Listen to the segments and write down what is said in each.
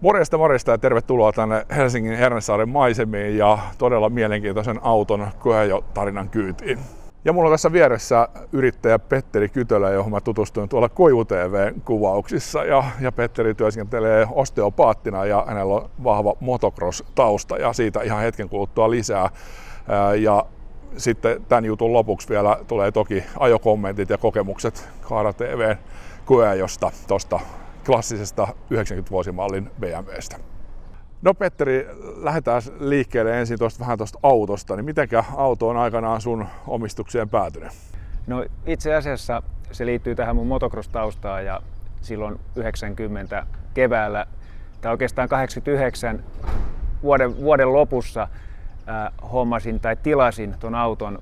Morjesta ja tervetuloa tänne Helsingin Hernesaaren maisemiin ja todella mielenkiintoisen auton koejotarinan kyytiin. Ja mulla on tässä vieressä yrittäjä Petteri Kytölä, johon mä tutustuin tuolla Koivu TV-kuvauksissa. Ja Petteri työskentelee osteopaattina ja hänellä on vahva motocross-tausta ja siitä ihan hetken kuluttua lisää. Ja sitten tämän jutun lopuksi vielä tulee toki ajokommentit ja kokemukset Kaara TV:n koeajosta tuosta klassisesta 90-vuosimallin BMWstä. No Petteri, lähdetään liikkeelle ensin vähän tuosta autosta. Niin mitenkä auto on aikanaan sun omistukseen päätynyt? No itse asiassa se liittyy tähän mun motocross-taustaan ja silloin 90 keväällä tai oikeastaan 89 vuoden lopussa hommasin tai tilasin ton auton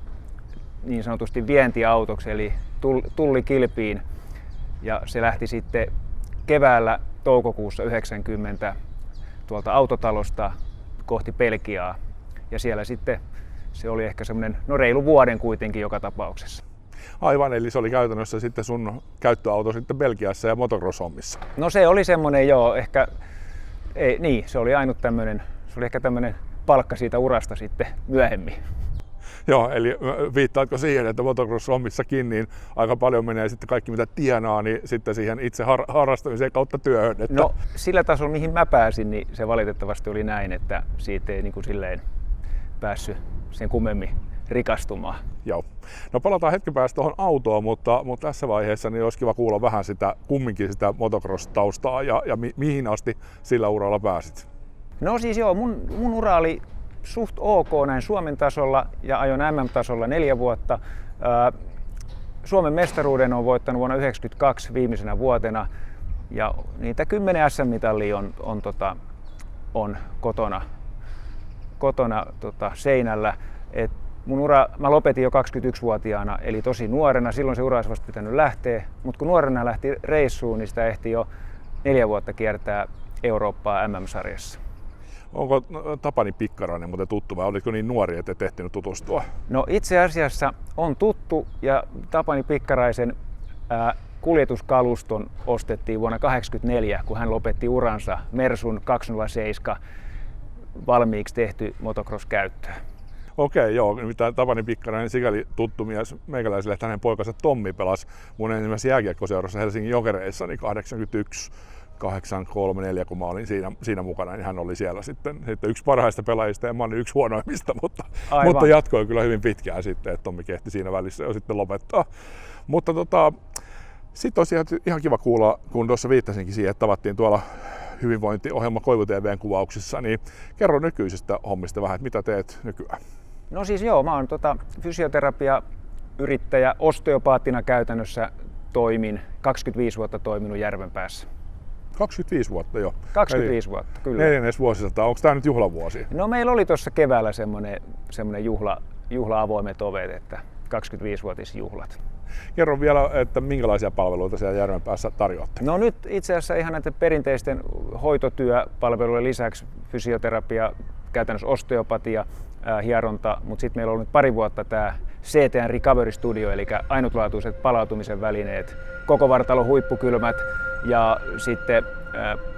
niin sanotusti vientiautoksi eli tullikilpiin ja se lähti sitten keväällä toukokuussa 90 tuolta autotalosta kohti Belgiaa ja siellä sitten se oli ehkä semmoinen reilu vuoden kuitenkin joka tapauksessa. Aivan, eli se oli käytännössä sitten sun käyttöauto sitten Belgiassa ja motocross-hommissa. No se oli semmoinen se oli ainut tämmöinen, se oli ehkä tämmöinen palkka siitä urasta sitten myöhemmin. Joo, eli viittaatko siihen, että motocross-hommissakin niin aika paljon menee sitten kaikki mitä tienaa, niin sitten siihen itse harrastamiseen kautta työhön? Että... No sillä tasolla mihin mä pääsin, niin se valitettavasti oli näin, että siitä ei niin kuin silleen päässyt sen kummemmin rikastumaan. Joo. No palataan hetken päästä tuohon autoon, mutta tässä vaiheessa niin olisi kiva kuulla vähän kumminkin sitä motocross-taustaa ja mihin asti sillä uralla pääsit? No siis joo, mun ura oli suht ok näin Suomen tasolla ja ajoin MM-tasolla 4 vuotta. Suomen mestaruuden on voittanut vuonna 1992 viimeisenä vuotena ja niitä 10 SM-mitallia on kotona seinällä. Et mun ura, mä lopetin jo 21-vuotiaana eli tosi nuorena, silloin se ura olisi vasta pitänyt lähteä, mutta kun nuorena lähti reissuun, niin sitä ehti jo 4 vuotta kiertää Eurooppaa MM-sarjassa. Onko Tapani Pikkarainen muuten tuttu vai olitko niin nuori, että et ehtinyt tutustua? No itse asiassa on tuttu ja Tapani Pikkaraisen kuljetuskaluston ostettiin vuonna 1984, kun hän lopetti uransa Mersun 207 valmiiksi tehty motocross-käyttöön. Okei, joo. Nimittäin Tapani Pikkarainen sikäli tuttu mies meikäläiselle, että hänen poikansa Tommi pelasi mun ensimmäisessä jääkiekkoseurassa Helsingin Jokereissa niin 81. 8-3-4, kun mä olin siinä mukana, niin hän oli siellä sitten yksi parhaista pelaajista ja mä olin yksi huonoimmista, mutta jatkoi kyllä hyvin pitkään sitten, että Tommi kehti siinä välissä jo sitten lopettaa. Mutta sitten olisi ihan kiva kuulla, kun tuossa viittasinkin siihen, että tavattiin tuolla hyvinvointiohjelma Koivu TV:n kuvauksissa, niin kerro nykyisestä hommista vähän, että mitä teet nykyään? No siis joo, mä oon fysioterapia-yrittäjä, osteopaattina käytännössä toimin, 25 vuotta toiminut Järvenpäässä. 25 vuotta jo. 25 vuotta, kyllä. 4. vuosisataa. Onko tämä nyt juhlavuosi? No meillä oli tuossa keväällä semmoinen juhla-avoimet ovet, että 25-vuotisjuhlat. Kerro vielä, että minkälaisia palveluita siellä Järvenpäässä tarjoatte? No nyt itse asiassa ihan näiden perinteisten hoitotyöpalvelujen lisäksi fysioterapia, käytännössä osteopatia, hieronta, mutta sitten meillä on ollut pari vuotta tämä CTN Recovery Studio, eli ainutlaatuiset palautumisen välineet, koko vartalon huippukylmät ja sitten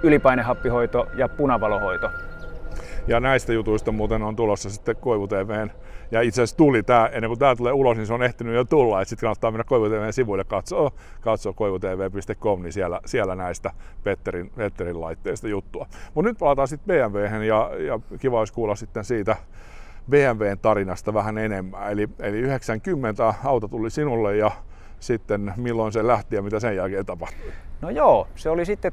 ylipainehappihoito ja punavalohoito. Ja näistä jutuista muuten on tulossa sitten Koivu TV:n, ja itse asiassa tuli tämä, ennen kuin tämä tulee ulos, niin se on ehtinyt jo tulla, että sitten kannattaa mennä Koivu TV:n sivuille katsoa koivutv.com, niin siellä näistä Petterin laitteista juttua. Mutta nyt palataan sitten BMW:hen ja kiva olisi kuulla sitten siitä BMW:n tarinasta vähän enemmän. Eli 90 auto tuli sinulle ja sitten milloin se lähti ja mitä sen jälkeen tapahtui? No joo, se oli sitten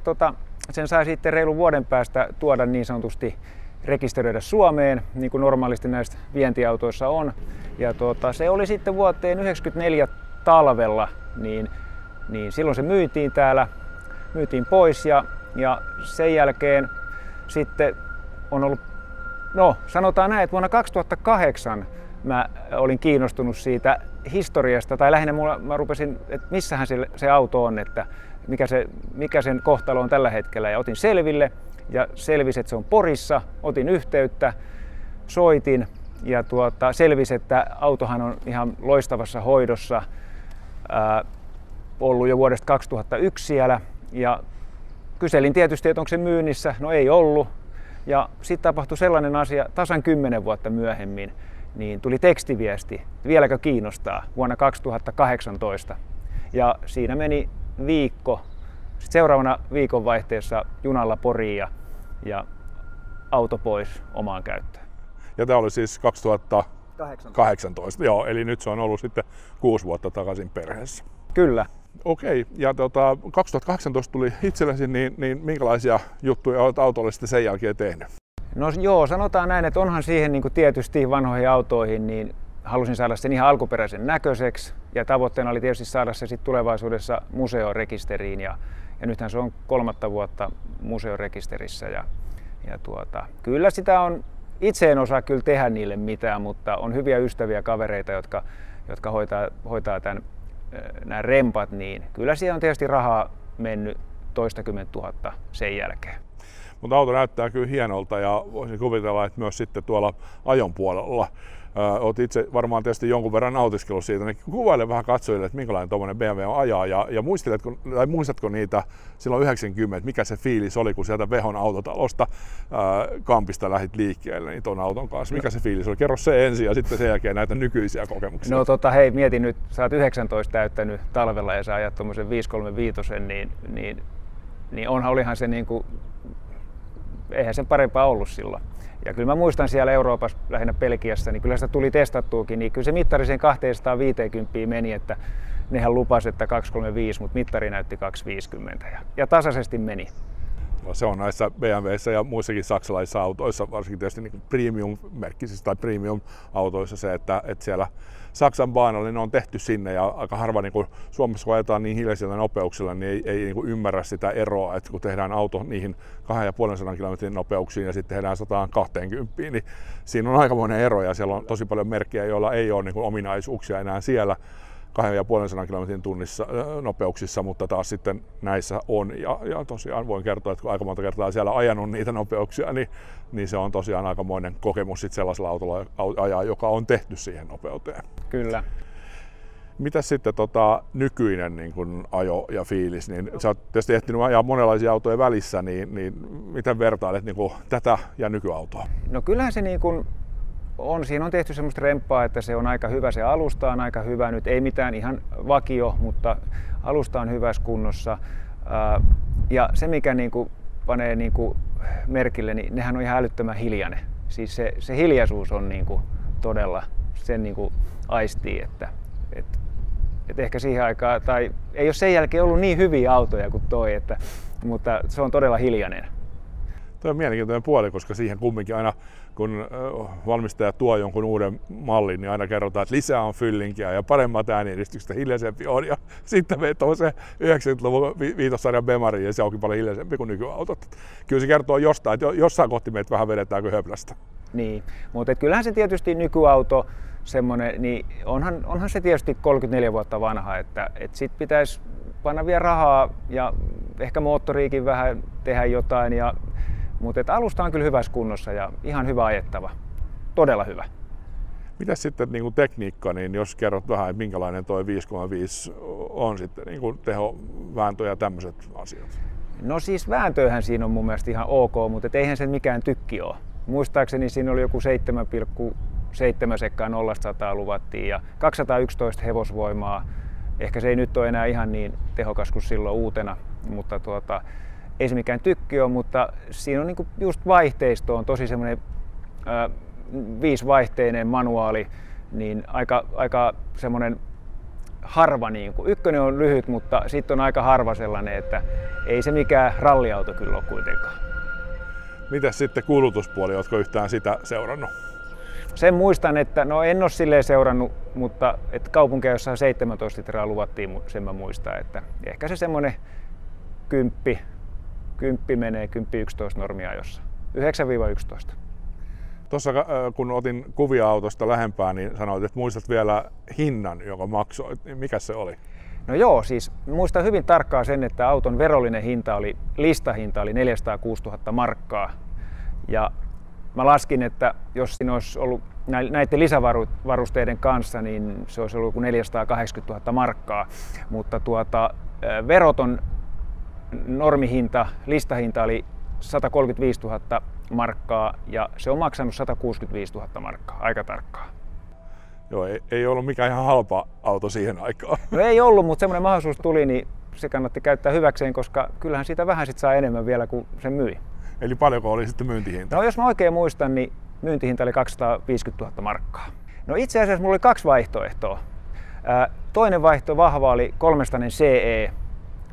sen sai sitten reilun vuoden päästä tuoda niin sanotusti rekisteröidä Suomeen, niin kuin normaalisti näistä vientiautoissa on. Ja se oli sitten vuoteen 1994 talvella, niin silloin se myytiin pois ja sen jälkeen sitten on ollut, no sanotaan näin, että vuonna 2008 mä olin kiinnostunut siitä historiasta, tai lähinnä mä rupesin, että missähän se auto on, että mikä sen kohtalo on tällä hetkellä, ja otin selville ja selvisi, että se on Porissa, otin yhteyttä, soitin ja selvisi, että autohan on ihan loistavassa hoidossa, ollut jo vuodesta 2001 siellä ja kyselin tietysti, että onko se myynnissä. No ei ollut. Ja sitten tapahtui sellainen asia tasan 10 vuotta myöhemmin, niin tuli tekstiviesti, vieläkö kiinnostaa, vuonna 2018. Ja siinä meni viikko. Sitten seuraavana viikonvaihteessa junalla Poriin ja auto pois omaan käyttöön. Ja tämä oli siis 2018, joo, eli nyt se on ollut sitten 6 vuotta takaisin perheessä. Kyllä. Okei, ja 2018 tuli itsellesi, niin minkälaisia juttuja olet autolle sitten sen jälkeen tehnyt? No joo, sanotaan näin, että onhan siihen niin kuin tietysti vanhoihin autoihin, niin halusin saada sen ihan alkuperäisen näköiseksi. Ja tavoitteena oli tietysti saada se sitten tulevaisuudessa museorekisteriin. Ja nythän se on 3 vuotta museorekisterissä. Kyllä sitä on, itse en osaa kyllä tehdä niille mitään, mutta on hyviä ystäviä, kavereita, jotka hoitaa nämä rempat, niin kyllä siihen on tietysti rahaa mennyt toistakymmentä tuhatta sen jälkeen. Mutta auto näyttää kyllä hienolta ja voisin kuvitella, että myös sitten tuolla ajon puolella olet itse varmaan tietysti jonkun verran nautiskellut siitä, niin kuvaile vähän katsojille, että minkälainen tuommoinen BMW on ajaa ja muistatko niitä silloin 90, mikä se fiilis oli, kun sieltä Vehon autotalosta Kampista lähdit liikkeelle niin tuon auton kanssa. Mikä se fiilis oli? Kerro se ensin ja sitten sen jälkeen näitä nykyisiä kokemuksia. No hei, mietin nyt, sä oot 19 täyttänyt talvella ja sä ajat tuommoisen 535, niin olihan se niinku, eihän sen parempaa ollut silloin. Ja kyllä mä muistan siellä Euroopassa, lähinnä Belgiassa, niin kyllä sitä tuli testattuukin, niin kyllä se mittari sen 250 meni, että nehän lupasi, että 235, mutta mittari näytti 250 ja tasaisesti meni. No, se on näissä BMWissä ja muissakin saksalaisissa autoissa, varsinkin tietysti niin premium-merkkisissä tai premium-autoissa se, että siellä Saksan baanalle ne on tehty sinne ja aika harva niin kuin Suomessa kun ajetaan niin hiljaisilla nopeuksilla, niin ei niin kuin ymmärrä sitä eroa, että kun tehdään auto niihin 250 kilometrin nopeuksiin ja sitten tehdään 120, niin siinä on aikamoinen ero ja siellä on tosi paljon merkkejä, joilla ei ole niin kuin ominaisuuksia enää siellä 250 kilometrin tunnissa nopeuksissa, mutta taas sitten näissä on ja tosiaan voin kertoa, että kun aika monta kertaa siellä ajanut niitä nopeuksia, niin se on tosiaan aikamoinen kokemus sitten sellaisella autolla ajaa, joka on tehty siihen nopeuteen. Kyllä. Mitäs sitten nykyinen niin kun ajo ja fiilis, niin sä oot tietysti ehtinyt ajaa monenlaisia autoja välissä, niin miten vertailet niin kun tätä ja nykyautoa? No kyllähän se niin kun siinä on tehty semmoista remppaa, että se on aika hyvä, se alusta on aika hyvä, nyt ei mitään ihan vakio, mutta alusta on hyvässä kunnossa. Ja se mikä niinku panee niinku merkille, niin nehän on ihan älyttömän hiljainen. Siis se hiljaisuus on niinku todella, sen niinku aistii, että ehkä siihen aikaan, tai ei ole sen jälkeen ollut niin hyviä autoja kuin toi, mutta se on todella hiljainen. Tuo on mielenkiintoinen puoli, koska siihen kumminkin aina, kun valmistaja tuo jonkun uuden mallin, niin aina kerrotaan, että lisää on fyllinkiä ja paremmat ääniedistykset, hiljaisempi on. Ja sitten me tuollaisen 90-luvun viitossarjan Bemariin ja se onkin paljon hiljaisempi kuin nykyautot. Kyllä se kertoo jostain, että jossain kohti meitä vähän vedetäänkö höplästä. Niin, mutta kyllähän se tietysti nykyauto semmoinen, niin onhan se tietysti 34 vuotta vanha, että sit pitäisi panna vielä rahaa ja ehkä moottoriikin vähän tehdä jotain. Mutta alusta on kyllä hyvässä kunnossa ja ihan hyvä ajettava. Todella hyvä. Mitäs sitten niin kuin tekniikka, niin jos kerrot vähän, että minkälainen tuo 5,5 on sitten, niin kuin teho, vääntö ja tämmöiset asiat? No siis vääntöähän siinä on mun mielestä ihan ok, mutta eihän se mikään tykki ole. Muistaakseni siinä oli joku 7,7 sekkaa 0-100 luvattiin ja 211 hevosvoimaa. Ehkä se ei nyt ole enää ihan niin tehokas kuin silloin uutena, mutta ei se mikään tykki ole, mutta siinä on niinku just vaihteisto on tosi semmoinen 5-vaihteinen manuaali, niin aika semmoinen harva niinku. Ykkönen on lyhyt, mutta sitten on aika harva sellainen, että ei se mikään ralliauto kyllä ole kuitenkaan. Mitäs sitten kulutuspuoli, oletko yhtään sitä seurannut? Sen muistan, että no en ole silleen seurannut, mutta että kaupunkeja jossain 17 litraa luvattiin, sen mä muistan, että ehkä se semmoinen 10 menee 10-11 normiajossa, 9-11. Tuossa kun otin kuvia autosta lähempää, niin sanoit, että muistat vielä hinnan, jonka maksoit. Mikä se oli? No joo, siis muistan hyvin tarkkaan sen, että auton verollinen hinta oli, listahinta oli 406 000 markkaa. Ja mä laskin, että jos siinä olisi ollut näiden lisävarusteiden kanssa, niin se olisi ollut joku 480 000 markkaa. Mutta verot on normihinta, listahinta oli 135 000 markkaa ja se on maksanut 165 000 markkaa, aika tarkkaan. Joo, ei ollut mikään ihan halpa auto siihen aikaan. No ei ollut, mutta semmoinen mahdollisuus tuli, niin se kannatti käyttää hyväkseen, koska kyllähän siitä vähän sit saa enemmän vielä kuin sen myi. Eli paljonko oli sitten myyntihinta? No jos mä oikein muistan, niin myyntihinta oli 250 000 markkaa. No itse asiassa mulla oli 2 vaihtoehtoa. Toinen vaihtoehto vahva oli 300 CE,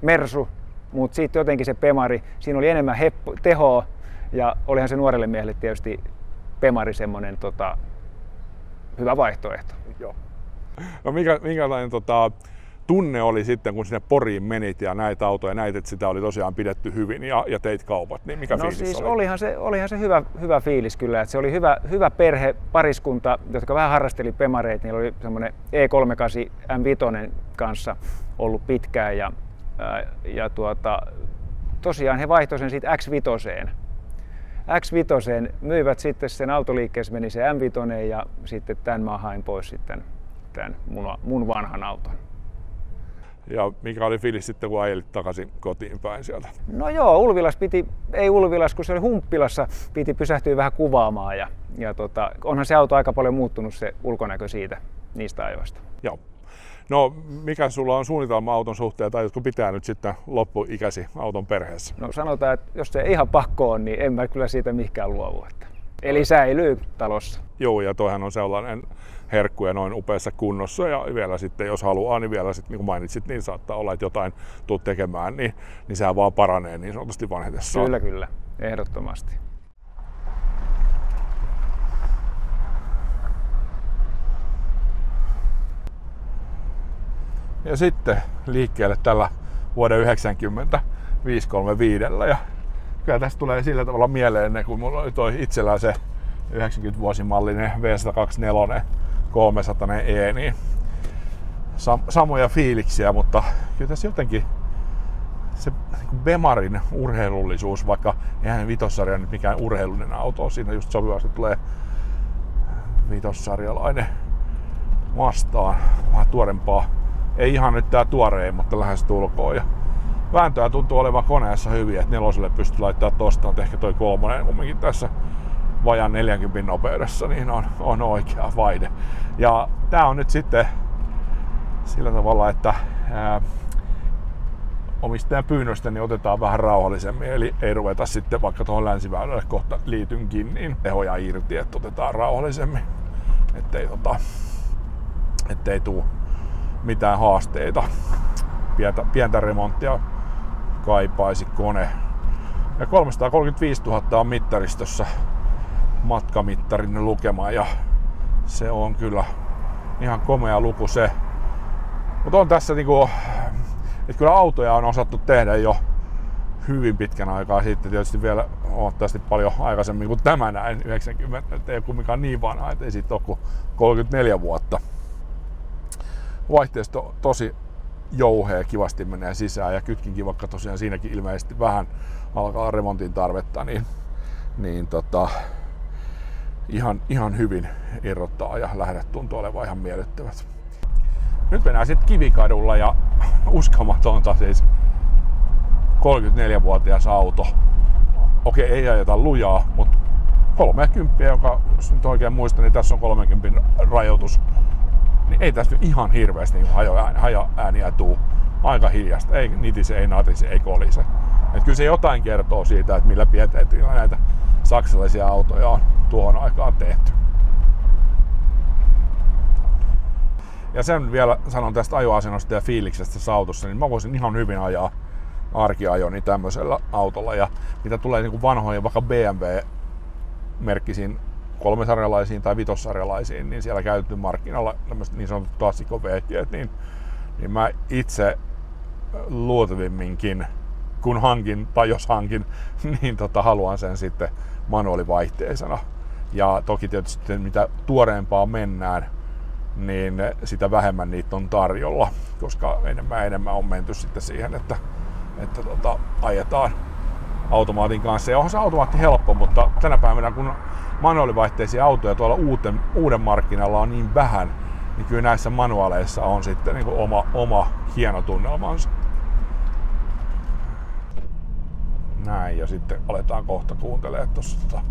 Mersu, mutta sitten jotenkin se Pemari, siinä oli enemmän tehoa ja olihan se nuorelle miehelle tietysti Pemari semmoinen hyvä vaihtoehto. Joo. No minkälainen tunne oli sitten, kun sinne Poriin menit ja näitä autoja näit, että sitä oli tosiaan pidetty hyvin ja teit kaupat, niin mikä fiilis siis oli? Olihan se hyvä fiilis kyllä, että se oli hyvä perhe, pariskunta, jotka vähän harrasteli Pemareita, niillä oli semmoinen E38 M5 kanssa ollut pitkään ja tosiaan he vaihtoi sen siitä X5. X5 myivät sitten sen autoliikkeessä, meni se M5 ja sitten tämän mä hain pois sitten tämän mun vanhan auton. Ja mikä oli fiilis sitten, kun ajelit takaisin kotiin päin sieltä? No joo, Ulvilas, kun se oli Humppilassa, piti pysähtyä vähän kuvaamaan ja onhan se auto aika paljon muuttunut se ulkonäkö niistä ajoista. Joo. No mikä sulla on suunnitelma auton suhteen, tai jotka pitää nyt sitten loppuikäsi auton perheessä? No sanotaan, että jos se ihan pakko on, niin en mä kyllä siitä mihinkään luovu. Eli säilyy talossa. Joo, ja toihan on sellainen herkku ja noin upeassa kunnossa, ja vielä sitten jos haluaa, niin vielä sitten niin kuin mainitsit, niin saattaa olla, että jotain tulet tekemään, niin sehän vaan paranee niin sanotusti vanhetessaan. Kyllä, ehdottomasti. Ja sitten liikkeelle tällä vuoden 90 535 ja kyllä tästä tulee sillä tavalla mieleen, kun mulla oli toi itsellään se 90-vuosimallinen V124 300e, niin samoja fiiliksiä, mutta kyllä tässä jotenkin se Bemarin urheilullisuus, vaikka eihän vitossarja nyt mikään urheilullinen auto ole, siinä just sopivasti tulee vitossarjalainen vastaan, vähän tuorempaa. Ei ihan nyt tää tuorein, mutta lähes tulkoon. Ja vääntöä tuntuu olevan koneessa hyvin, että 4 pystyy laittamaan tosta, mutta ehkä toi 3 kumminkin tässä vajaan 40 nopeudessa, niin on oikea vaihde. Ja tää on nyt sitten sillä tavalla, että omistajan pyynnöstä niin otetaan vähän rauhallisemmin, eli ei ruveta sitten vaikka tuohon länsiväylälle kohta liitynkin, niin tehoja irti, että otetaan rauhallisemmin, ettei tule mitään haasteita. Pientä remonttia kaipaisi kone. Ja 335 000 on mittaristossa matkamittarin lukema ja se on kyllä ihan komea luku se. Mutta on tässä niinku, että kyllä autoja on osattu tehdä jo hyvin pitkän aikaa sitten, tietysti vielä huomattavasti paljon aikaisemmin kuin tämä näin 90, että ei ole kumminkaan niin vanha, että ei siitä ole kuin 34 vuotta. Vaihteisto tosi jouhea, kivasti menee sisään ja kytkinkin, vaikka tosiaan siinäkin ilmeisesti vähän alkaa remontin tarvetta, niin ihan hyvin irrottaa ja lähdet tuntuu olevan ihan miellyttävät. Nyt mennään sitten Kivikadulla ja uskomatonta siis 34-vuotias auto. Okei, ei ajeta lujaa, mutta 30, joka jos nyt oikein muistan, niin tässä on 30 rajoitus. Niin ei tästä ihan hirveästi niin hajoääniä tuu. Aika hiljasta. Ei nitise, ei natise, ei kolise. Et kyllä se jotain kertoo siitä, että millä pieteetillä näitä saksalaisia autoja on tuohon aikaan tehty. Ja sen vielä sanon tästä ajoasennosta ja fiiliksestä tässä autossa, niin mä voisin ihan hyvin ajaa arkiajoni tämmöisellä autolla. Ja mitä tulee niin kuin vanhoihin, vaikka BMW-merkkisiin 3-sarjalaisiin tai 5-sarjalaisiin, niin siellä käytetty markkinoilla tämmöiset niin sanotut klassikkovehtiöt, niin mä itse luultavimminkin, kun hankin tai jos hankin, niin haluan sen sitten manuaalivaihteisena. Ja toki tietysti mitä tuoreempaa mennään, niin sitä vähemmän niitä on tarjolla, koska enemmän on menty sitten siihen, että ajetaan automaatin kanssa. Ja onhan se automaatti helppo, mutta tänä päivänä kun manuaalivaihteisia autoja tuolla uuden markkinalla on niin vähän, niin kyllä näissä manuaaleissa on sitten niin kuin oma hieno tunnelmansa. Näin, ja sitten aletaan kohta kuuntelemaan tuossa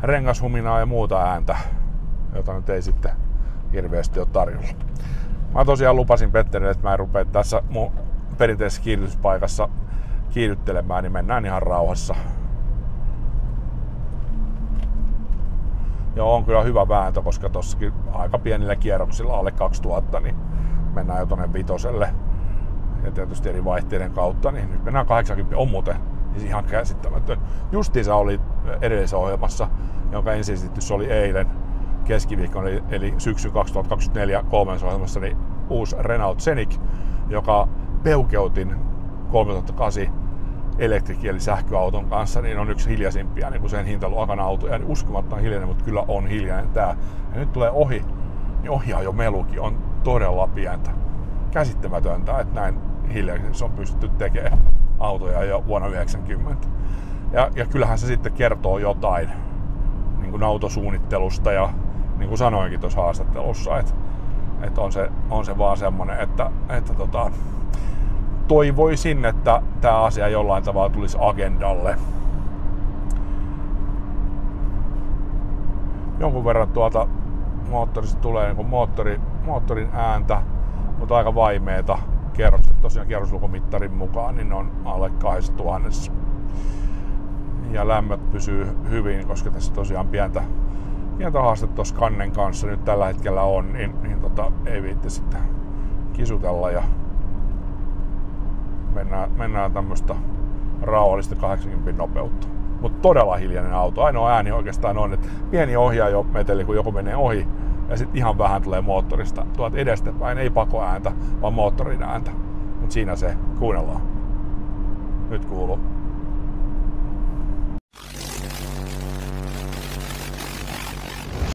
rengashuminaa ja muuta ääntä, jota nyt ei sitten hirveästi ole tarjolla. Mä tosiaan lupasin Petterille, että mä en rupea tässä mun perinteisessä kiihdytyspaikassa kiihdyttelemään, niin mennään ihan rauhassa. Joo, on kyllä hyvä vääntö, koska tossakin aika pienillä kierroksilla alle 2000, niin mennään jo tonne 5. Ja tietysti eri vaihteiden kautta, niin nyt mennään 80. On muuten siis ihan käsittämätön. Justiinsa oli edellisessä ohjelmassa, jonka ensiesitys oli eilen keskiviikkona, eli syksyn 2024 kolmennesohjelmassa, niin uusi Renault Scenic, joka peukeutin 3008 elektrikki- eli sähköauton kanssa, niin on yksi hiljaisimpia niin kuin sen hintaluokan autoja. Niin uskomattoman hiljainen, mutta kyllä on hiljainen tää. Ja nyt tulee ohi, niin ohjaajo melukin on todella pientä. Käsittämätöntä, että näin hiljaisesti on pystytty tekemään autoja jo vuonna 1990. Ja kyllähän se sitten kertoo jotain niin kuin autosuunnittelusta ja niin kuin sanoinkin tuossa haastattelussa, että on se vaan semmonen, että toivoisin, että tämä asia jollain tavalla tulisi agendalle. Jonkun verran tuolta moottorista tulee niin moottorin ääntä, mutta aika vaimeeta. Kerrokset tosiaan kierroslukumittarin mukaan niin on alle 2000. Ja lämmöt pysyy hyvin, koska tässä tosiaan pientä haastetta tuossa kannen kanssa nyt tällä hetkellä on, niin ei viitti sitten kisutella ja mennään tämmöstä rauhallista 80 nopeutta. Mutta todella hiljainen auto. Ainoa ääni oikeastaan on, että pieni ohjaajo meteli, kun joku menee ohi, ja sitten ihan vähän tulee moottorista. Tuolta edestäpäin ei pakoääntä, vaan moottorin ääntä. Mutta siinä se, kuunnellaan. Nyt kuuluu.